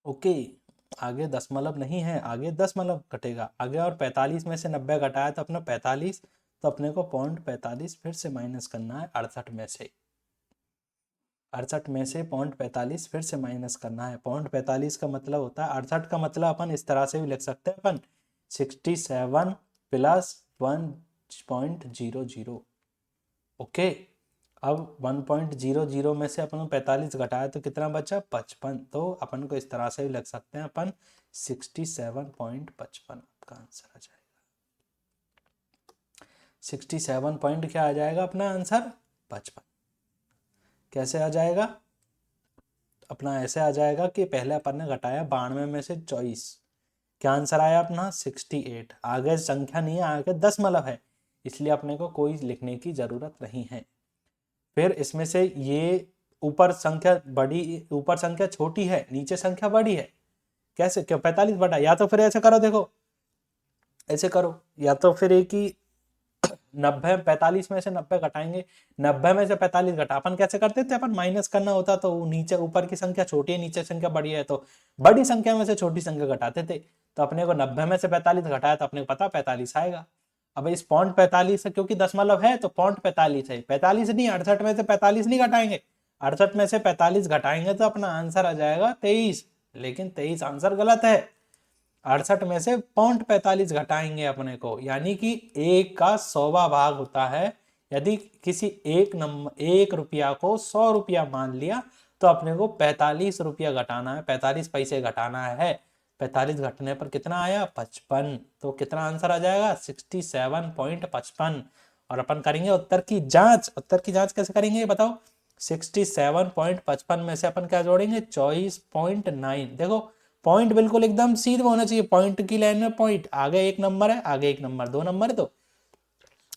ओके, आगे 10 मलब नहीं है, आगे 10 मलब घटेगा आगे। और 45 में से 90 घटाया तो अपना 45, तो अपने को 0.45 फिर से माइनस करना है 68 में से। 68 में से 0.45 फिर से माइनस करना है। 0.45 का मतलब होता है 68 का मतलब अपन इस तरह से भी लिख सकते हैं अपन 67 प्लस 1.00। ओके, अब 1.00 में से अपन 45 घटाया तो कितना बचा 55, तो अपन को इस तरह से भी लग सकते हैं अपन 67.55 आपका आंसर आ जाएगा। 67 पॉइंट क्या आ जाएगा अपना आंसर 55। कैसे आ जाएगा अपना? ऐसे आ जाएगा कि पहले अपन ने घटाया 92 में से 24, क्या आंसर आया अपना 68। आगे संख्या नहीं है, आगे 10 मलब है, इसलिए अपने को कोई लिखने की जरूरत नहीं है। फिर इसमें से ये ऊपर संख्या बड़ी, ऊपर संख्या छोटी है, नीचे संख्या बड़ी है, कैसे? क्यों 45 बटा, या तो फिर ऐसे करो, देखो ऐसे करो, या तो फिर एक ही 90, 45 में से 90 घटाएंगे, 90 में से 45 घटा, अपन कैसे करते थे? अपन माइनस करना होता तो नीचे ऊपर की संख्या छोटी है, नीचे संख्या बड़ी है, तो बड़ी संख्या में से छोटी संख्या घटाते थे। तो अपने को 90 में से 45 घटाया तो अपने को पता 45 आएगा। अब इस 0.45 है, क्योंकि 10 मलब है तो 0.45 है, 45 नहीं, 68 में से 45 नहीं घटाएंगे, 68 में से 45 घटाएंगे तो अपना आंसर आ जाएगा 23। लेकिन 23 आंसर गलत है, 68 में से 0.45 घटाएंगे अपने को, यानी कि 1 का 100वां भाग होता है। यदि किसी एक रुपया को 100 रुपया मान लिया तो अपने को 45 रुपया घटाना है, 45 पैसे घटाना है। 45 घटने पर कितना आया 55, तो कितना आंसर आ जाएगा 67.55। और अपन करेंगे उत्तर की जांच। उत्तर की जांच कैसे करेंगे बताओ? 67.55 में से अपन क्या जोड़ेंगे 24.9। देखो पॉइंट बिल्कुल एकदम सीधा होना चाहिए, पॉइंट की लाइन में पॉइंट, आगे एक नंबर है, आगे एक नंबर, दो नंबर है, तो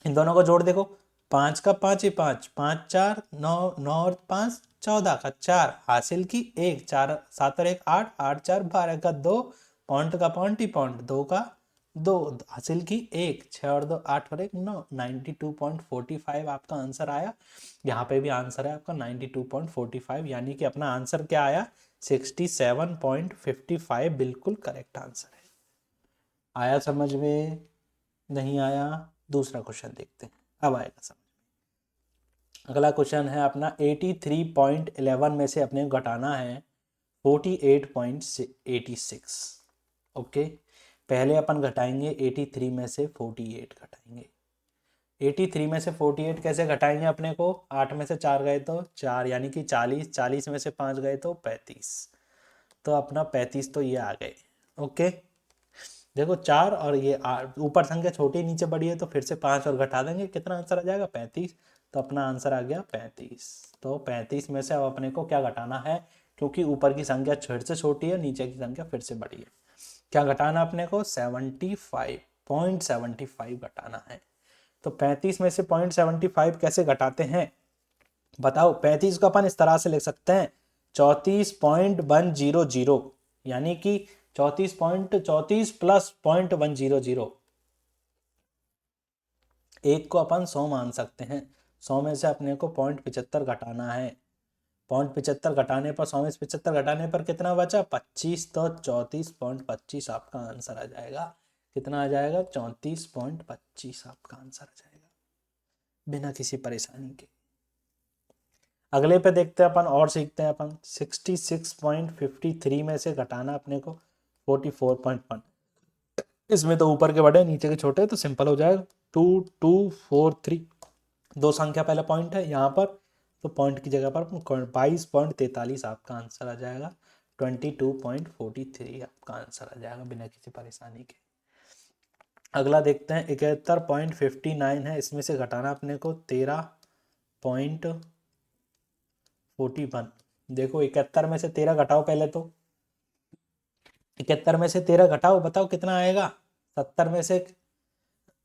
इन दोनों को जोड़ देखो, 5 का 5 ही 5, 5 4 9, 9 और 5 14 का 4, हासिल की 1, 4 7 और 1 8, 8 4 12 का 2, पॉइंट का पॉइंट ही पॉइंट, 2 का 2, हासिल की 1, 6 और 2 8 और 1 9, 92.45 आपका आंसर आया। यहाँ पे भी आंसर है आपका 92.45, यानी कि अपना आंसर क्या आया 67.55, बिल्कुल करेक्ट आंसर है। आया समझ में? नहीं आया? दूसरा क्वेश्चन देखते हैं, अब आएगा समझ। अगला क्वेश्चन है अपना 83.11 में से अपने घटाना है 48.86। ओके, पहले अपन घटाएंगे 83 में से 48 घटाएंगे। 83 में से 48 कैसे घटाएंगे? अपने को 8 में से 4 गए तो 4, यानी कि 40, 40 में से 5 गए तो 35, तो अपना 35 तो ये आ गए। ओके, देखो 4 और ये ऊपर संख्या छोटी नीचे बड़ी है तो फिर से 5 और घटा देंगे, कितना आंसर आ जाएगा 35, तो अपना आंसर आ गया 35। तो 35 में से अब अपने को क्या घटाना है, क्योंकि ऊपर की संख्या फिर से छोटी है, नीचे की संख्या फिर से बड़ी है, क्या घटाना अपने को 75.75 घटाना है। तो 35 में से 0.75 कैसे घटाते हैं बताओ? 35 को अपन इस तरह से लिख सकते हैं 34.100, यानी कि 34.34 प्लस 0.100, एक को अपन 100 मान सकते हैं। 100 में से अपने को 0.75 घटाना है, 0.75 घटाने पर 100 में से 75 घटाने पर कितना बचा 25, तो 34.25 आपका आंसर आ जाएगा। कितना आ जाएगा 34.25 आपका आंसर आ जाएगा, बिना किसी परेशानी के। अगले पे देखते हैं अपन और सीखते हैं अपन 66.53 में से घटाना अपने को 44.1। इसमें तो ऊपर के बड़े नीचे के छोटे, तो सिंपल हो जाएगा 2243, दो संख्या पहले पॉइंट है यहाँ पर, तो पॉइंट की जगह पर 22.43 आपका आंसर आ जाएगा, 22.43 आपका आंसर आ जाएगा बिना किसी परेशानी के। अगला देखते हैं 71.59 है, इसमें से घटाना अपने को 13.41। देखो 71 में से 13 घटाओ, पहले तो 71 में से 13 घटाओ, बताओ कितना आएगा। 70 में से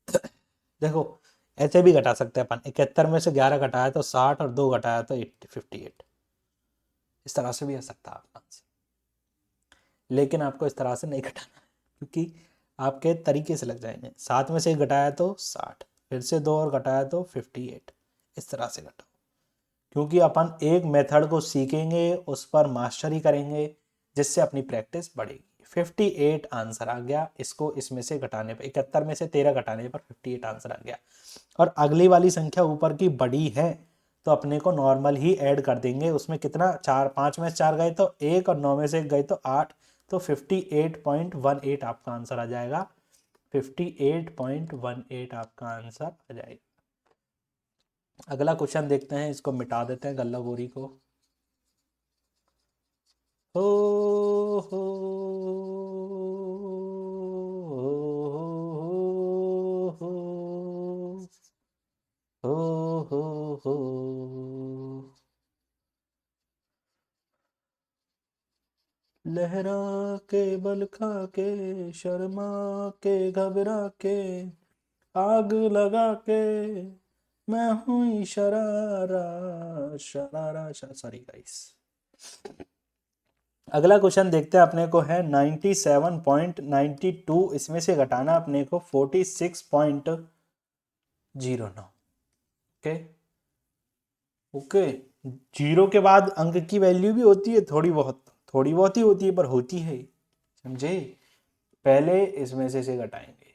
देखो ऐसे भी घटा सकते हैं अपन, 71 में से 11 घटाया तो 60 और 2 घटाया तो 58, इस तरह से भी आ सकता है आपका आंसर, लेकिन आपको इस तरह से नहीं घटाना क्योंकि आपके तरीके से लग जाएंगे। 7 में से 1 घटाया तो 60, फिर से 2 और घटाया तो 58, इस तरह से घटाओ, क्योंकि अपन एक मेथड को सीखेंगे, उस पर मास्टरी करेंगे, जिससे अपनी प्रैक्टिस बढ़ेगी। 58 आंसर आ गया, इसको इसमें से घटाने पर 71 में से 13 घटाने पर 58 आंसर आ गया। और अगली वाली संख्या ऊपर की बड़ी है तो अपने को नॉर्मल ही ऐड कर देंगे, उसमें कितना 4, 5 में से 4 गए तो 1 और 9 में से 1 गए तो 8, तो 58.18 आपका आंसर आ जाएगा। 58.18 आपका आंसर आ जाएगा। अगला क्वेश्चन देखते हैं, इसको मिटा देते हैं गल्ला गोरी को। हो हो हो हो हो, लहरा के बल खा के शर्मा के घबरा के आग लगा के मैं हूँ शरारा शरारा सॉरी गाइस। अगला क्वेश्चन देखते हैं, अपने को है 97.92, इसमें से घटाना अपने को 46.09। ओके ओके, जीरो के बाद अंक की वैल्यू भी होती है, थोड़ी बहुत ही होती है, पर होती है, समझे। पहले इसमें से घटाएंगे,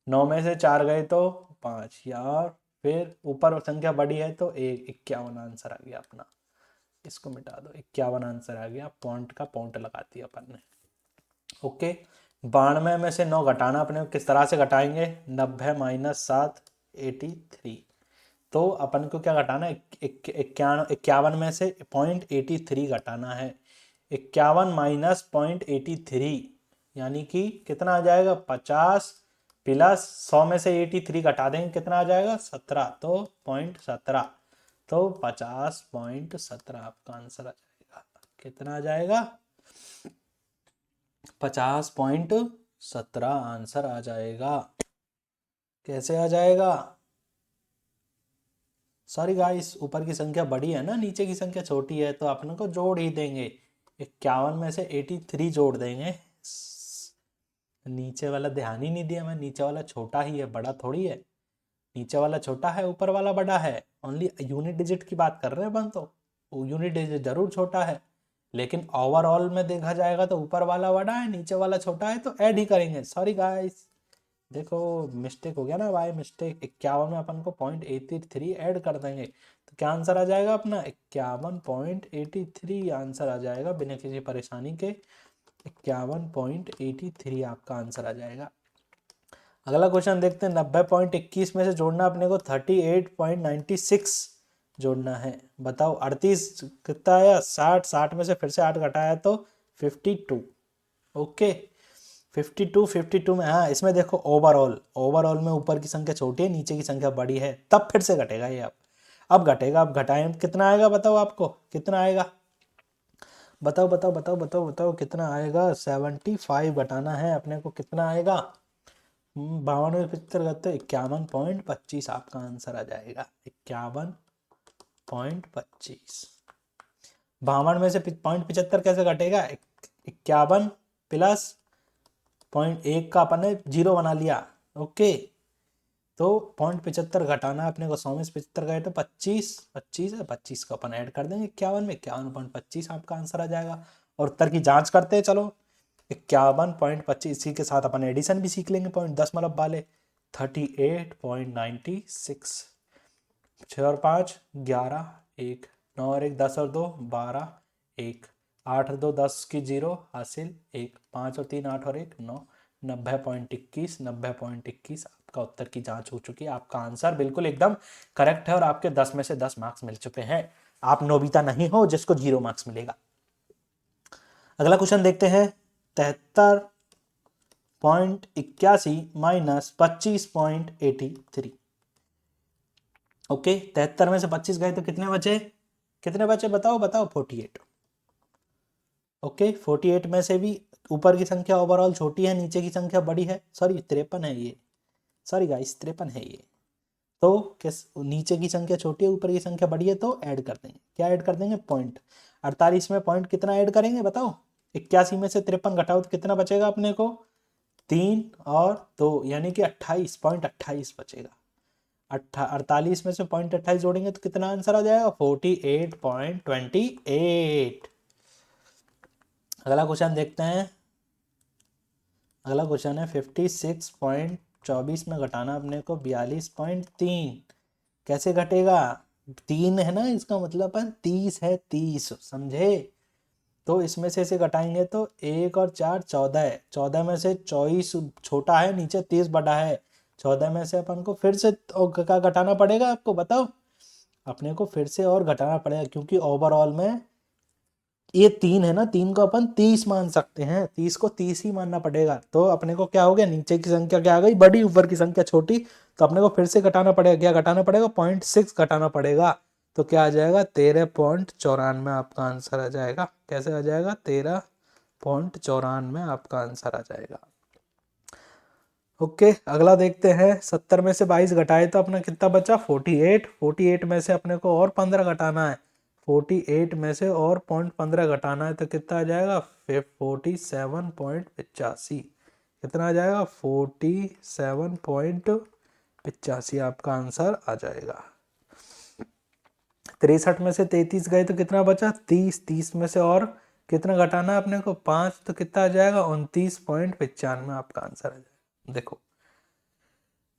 9 में से 4 गए तो 5 यार, फिर ऊपर संख्या बड़ी है तो 51 आंसर आ गया अपना, इसको मिटा दो, 51 आंसर आ गया, पॉइंट का पॉइंट लगा दिया अपन ने। ओके, 92 में से 9 घटाना अपने को किस तरह से घटाएंगे, 90 माइनस 7 83, तो अपन को क्या घटाना है 51 में से 0.83 घटाना है, 51 माइनस 0.83 यानी कि कितना आ जाएगा 50 प्लस 100 में से 83 घटा देंगे कितना आ जाएगा 17, तो 0.17, तो 50.17 आपका आंसर आ जाएगा। कितना आ जाएगा? 50.17 आंसर आ जाएगा। कैसे आ जाएगा? सॉरी गाइस, ऊपर की संख्या बड़ी है ना, नीचे की संख्या छोटी है, तो अपने को जोड़ ही देंगे। 51 में से 83 जोड़ देंगे। नीचे वाला ध्यान ही नहीं दिया मैं, नीचे वाला छोटा ही है, बड़ा थोड़ी है। नीचे वाला छोटा है, ऊपर वाला बड़ा है। ओनली यूनिट डिजिट की बात कर रहे हैं अपन, तो यूनिट डिजिट जरूर छोटा है, लेकिन ओवरऑल में देखा जाएगा तो ऊपर वाला बड़ा है, नीचे वाला छोटा है, तो ऐड ही करेंगे। सॉरी गाइस, देखो मिस्टेक हो गया ना, बाय मिस्टेक। 51 में अपन को 0.83 ऐड कर देंगे, तो क्या आंसर आ जाएगा अपना? 51.83 आंसर आ जाएगा, बिना किसी परेशानी के 51.83 आपका आंसर आ जाएगा। अगला क्वेश्चन देखते हैं। 90.21 में से जोड़ना अपने को 38.96 जोड़ना है। बताओ 38 कितना आया? 60 में से फिर से 8 घटाया तो 52। ओके, 52 में, हाँ इसमें देखो ओवरऑल में ऊपर की संख्या छोटी है, नीचे की संख्या बड़ी है, तब फिर से घटेगा ये। अब घटेगा, अब घटाएं कितना आएगा? बताओ आपको कितना आएगा? बताओ बताओ बताओ बताओ बताओ कितना आएगा? 75 घटाना है अपने को, कितना आएगा? 52 में 75 करते 51.25 आपका आंसर आ जाएगा। 51.25। 52 में से 0.75 कैसे घटेगा? 51 प्लस 0.1 का अपन ने 0 बना लिया। ओके, तो 0.75 घटाना अपने को। 100 में से 75 गए तो 25 है, 25 को अपन ऐड कर देंगे 51 में, 51.25 आपका आंसर आ जाएगा। और उत्तर की जांच करते हैं, चलो। 51.25, इसी के साथ अपन एडिशन भी सीख लेंगे, 0.10 मतलब वाले। 38.96। 6 और 5 11, 1 9 और 1 10 और 2 12, 1 8 और 2 10 की 0 हासिल, 1 5 और 3 8 और 1 9। 90.21 90.21 आपका उत्तर की जांच हो चुकी है। आपका आंसर बिल्कुल एकदम करेक्ट है और आपके 10 में से 10 मार्क्स मिल चुके हैं। आप नोबिता नहीं हो जिसको 0 मार्क्स मिलेगा। अगला क्वेश्चन देखते हैं। 73.81 माइनस 25.83। ओके, 73 में से 25 गए तो कितने बचे? कितने बचे बताओ बताओ? 48। ओके, 48 में से भी ऊपर की संख्या ओवरऑल छोटी है, नीचे की संख्या बड़ी है। सॉरी 53 है ये, सॉरी गाइस 53 है ये। तो किस, नीचे की संख्या छोटी है, ऊपर की संख्या बड़ी है, तो ऐड कर देंगे। क्या ऐड कर देंगे? 48 में पॉइंट कितना ऐड करेंगे बताओ? 81 में से 53 घटाओ तो कितना बचेगा अपने को? 3 और 2 यानी कि 28.28 बचेगा। 48 में से 0.28 जोड़ेंगे तो कितना आंसर आ जाएगा? 48.28। अगला क्वेश्चन देखते हैं। अगला क्वेश्चन है 56.24 में घटाना अपने को 42.3। कैसे घटेगा? 3 है ना, इसका मतलब 30 है, 30 समझे। तो इसमें से इसे घटाएंगे तो 1 और 4 14 है। 14 में से 24 छोटा है, नीचे 30 बड़ा है। 14 में से अपन को फिर से क्या घटाना पड़ेगा आपको बताओ? अपने को फिर से और घटाना पड़ेगा, क्योंकि ओवरऑल में ये 3 है ना, 3 को अपन 30 मान सकते हैं, 30 को 30 ही मानना पड़ेगा। तो अपने को क्या हो गया? नीचे की संख्या क्या आ गई? बड़ी, ऊपर की संख्या छोटी। तो अपने को फिर से घटाना पड़ेगा। क्या घटाना पड़ेगा? 0.6 घटाना पड़ेगा। तो क्या आ जाएगा? 13.94 आपका आंसर आ जाएगा। कैसे आ जाएगा? 13.94 आपका आंसर आ जाएगा। ओके, अगला देखते हैं। 70 में से 22 घटाए तो अपना कितना बचा? 48। 48 में से अपने को और 15 घटाना है। 48 में से और 0.15 घटाना है तो कितना आ जाएगा? 47.85। कितना आ जाएगा? 47.85 आपका आंसर आ जाएगा। 63 में से 33 गए तो कितना बचा? 30। 30 में से और कितना घटाना है अपने को? 5। तो कितना आ जाएगा? 29.95 आपका आंसर आ जाएगा। देखो,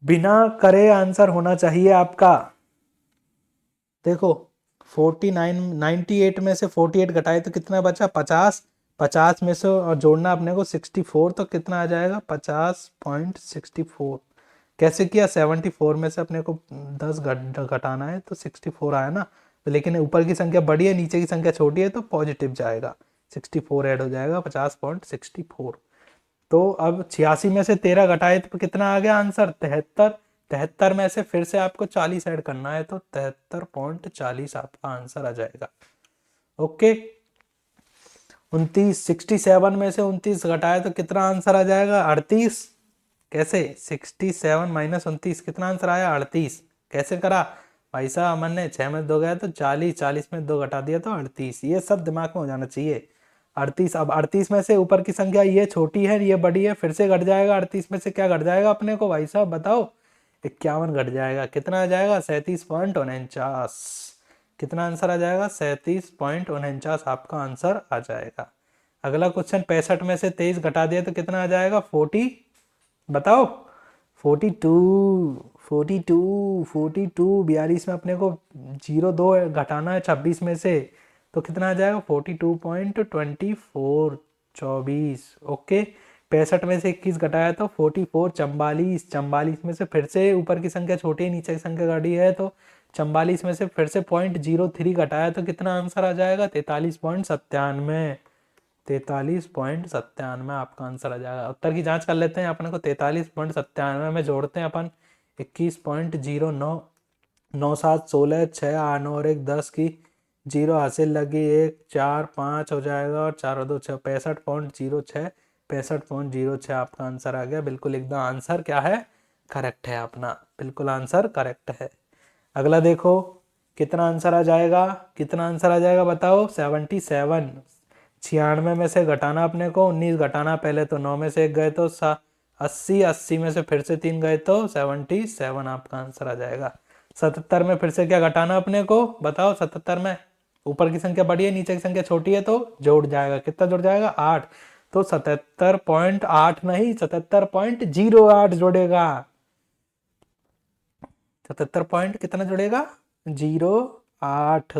बिना करे आंसर होना चाहिए आपका। देखो 98 में से 48 घटाए तो कितना बचा? 50। 50 में से और जोड़ना अपने को 64, तो कितना आ जाएगा? 50.64। कैसे किया? 74 में से अपने को 10 घटाना है तो 64 आया ना। तो लेकिन ऊपर की संख्या बड़ी है, नीचे की संख्या छोटी है, तो पॉजिटिव जाएगा, 64 ऐड हो जाएगा, 50.64। तो अब 86 में से 13 घटाए तो कितना आ गया आंसर? 73। 73 में से फिर से आपको 40 ऐड करना है, तो 73.40 आपका आंसर आ जाएगा। ओके, 29, 67 में से 29 घटाए तो कितना आंसर आ जाएगा? 38। कैसे? 67 माइनस 29 कितना आंसर आया? 38। कैसे करा भाई साहब? अमन ने 6 में 2 गया तो 40, 40 में 2 घटा दिया तो 38। ये सब दिमाग में हो जाना चाहिए। 38, अब 38 में से ऊपर की संख्या ये छोटी है ये बड़ी है, फिर से घट जाएगा। 38 में से क्या घट जाएगा अपने को भाई साहब बताओ? 51 घट जाएगा। कितना आ जाएगा? 37.49। कितना आंसर आ जाएगा? 37.49 आपका आंसर आ जाएगा। अगला क्वेश्चन, 65 में से 23 घटा दिया तो कितना आ जाएगा? 40। बताओ। 42, 42 में अपने को 0 2 घटाना है 26 में से, तो कितना आ जाएगा? 42.24, 24। ओके, 65 में से 21 घटाया तो 44, 44। 44 में से फिर से ऊपर की संख्या छोटी है नीचे की संख्या बड़ी है, तो 44 में से फिर से 0.03 घटाया तो कितना आंसर आ जाएगा? 43.97। 43.97 आपका आंसर आ जाएगा। उत्तर की जांच कर लेते हैं। अपने को 43.97 में जोड़ते हैं अपन 21.09, 9 7 16 6 8 9 और 1 10 की 0 हासिल लगी 1 4 5 हो जाएगा और 4 और 2 6, 65.06। 65.06 आपका आंसर आ गया। बिल्कुल एकदम आंसर क्या है? करेक्ट है अपना, बिल्कुल आंसर करेक्ट है। अगला देखो कितना आंसर आ जाएगा? कितना आंसर आ जाएगा बताओ? 77। 96 में से घटाना अपने को 19 घटाना, पहले तो 9 में से 1 गए तो 80, 80 में से फिर से 3 गए तो 77 आपका आंसर आ जाएगा। 77 में फिर से क्या घटाना अपने को बताओ? 77 में ऊपर की संख्या बड़ी है नीचे की संख्या छोटी है तो जोड़ जाएगा। कितना जुड़ जाएगा? 8। तो 77.8 नहीं 77.08 जोड़ेगा। 77 पॉइंट कितना जुड़ेगा? 08।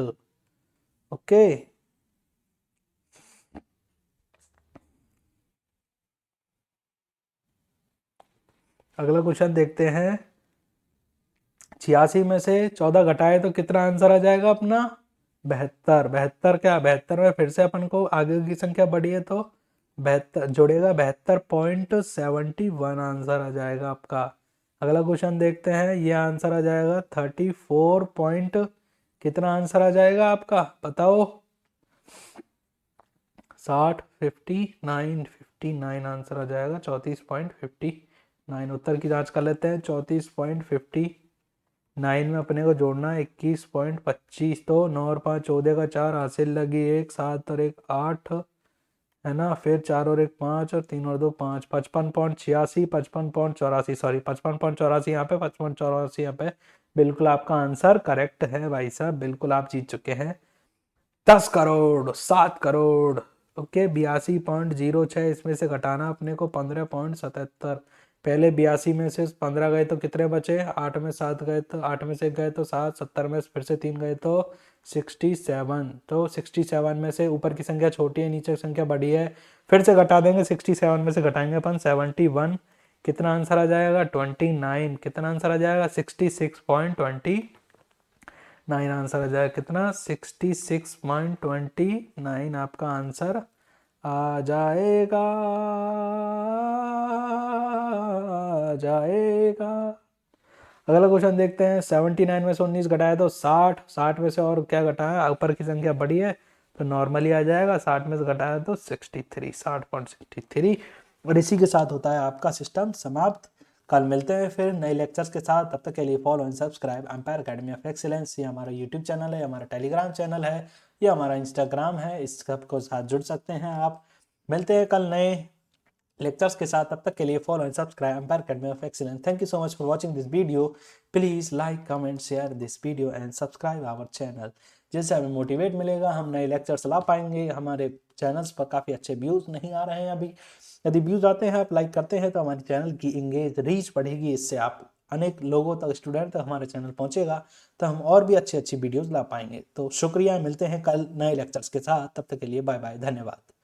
ओके, अगला क्वेश्चन देखते हैं। 86 में से 14 घटाए तो कितना आंसर आ जाएगा अपना? 72। 72 क्या? 72 में फिर से अपन को आगे की संख्या बड़ी है तो 72 जोड़ेगा। 72.71 आंसर आ जाएगा आपका। अगला क्वेश्चन देखते हैं। ये आंसर आ जाएगा 34 पॉइंट कितना आंसर आ जाएगा आपका बताओ? 60, 59, 59 आंसर आ जाएगा। 34.59। उत्तर की जांच कर लेते हैं। 34.59 में अपने को जोड़ना है 21.25, तो 9 और 5 14 का 4 हासिल लगी 1 7 और 1 8 है ना, फिर 4 और 1 5 और 3 और 2 5, 55.86, 55.84 सॉरी 55.84 यहाँ पे, 55.84 यहाँ पे। बिल्कुल आपका आंसर करेक्ट है भाई साहब, बिल्कुल आप जीत चुके हैं 10 करोड़ 7 करोड़। ओके, 82.06 इसमें से घटाना अपने को 15.77। पहले 82 में से 15 गए तो कितने बचे? 8 में 7 गए तो 8 में से गए तो 7, 70 में फिर से 3 गए तो 67। तो 67 में से ऊपर की संख्या छोटी है नीचे की संख्या बड़ी है, फिर से घटा देंगे। 67 में से घटाएंगे अपन 71। कितना आंसर आ जाएगा? 29। कितना आंसर आ जाएगा? 66.29 आंसर आ जाएगा। कितना? 66.29 आपका आंसर आ जाएगा। जाएगा। अगला क्वेश्चन देखते हैं। 79 में से 19 घटाया तो 60, 60 में से और क्या घटाया? ऊपर की संख्या बड़ी है तो नॉर्मली आ जाएगा। 60 में से घटाया तो 63, 60.63। और इसी के साथ होता है आपका सिस्टम समाप्त। कल मिलते हैं फिर नए लेक्चर्स के साथ। तब तक के लिए follow and subscribe empire academy of excellence. ये हमारा यूट्यूब चैनल है, हमारा टेलीग्राम चैनल है, ये हमारा इंस्टाग्राम है। इस सब को साथ जुड़ सकते हैं आप। मिलते हैं कल नए लेक्चर्स के साथ। तब तक के लिए follow and subscribe empire academy of excellence. Thank you so much for watching this video. Please like comment share this video and subscribe our channel, जिससे हमें मोटिवेट मिलेगा, हम नए लेक्चर्स ला पाएंगे। हमारे चैनल्स पर काफ़ी अच्छे व्यूज़ नहीं आ रहे हैं अभी। यदि व्यूज़ आते हैं, आप लाइक करते हैं तो हमारे चैनल की इंगेज रीच बढ़ेगी। इससे आप अनेक लोगों तक, स्टूडेंट तक हमारे चैनल पहुंचेगा, तो हम और भी अच्छी अच्छी वीडियोज़ ला पाएंगे। तो शुक्रिया, मिलते हैं कल नए लेक्चर्स के साथ। तब तक के लिए बाय बाय, धन्यवाद।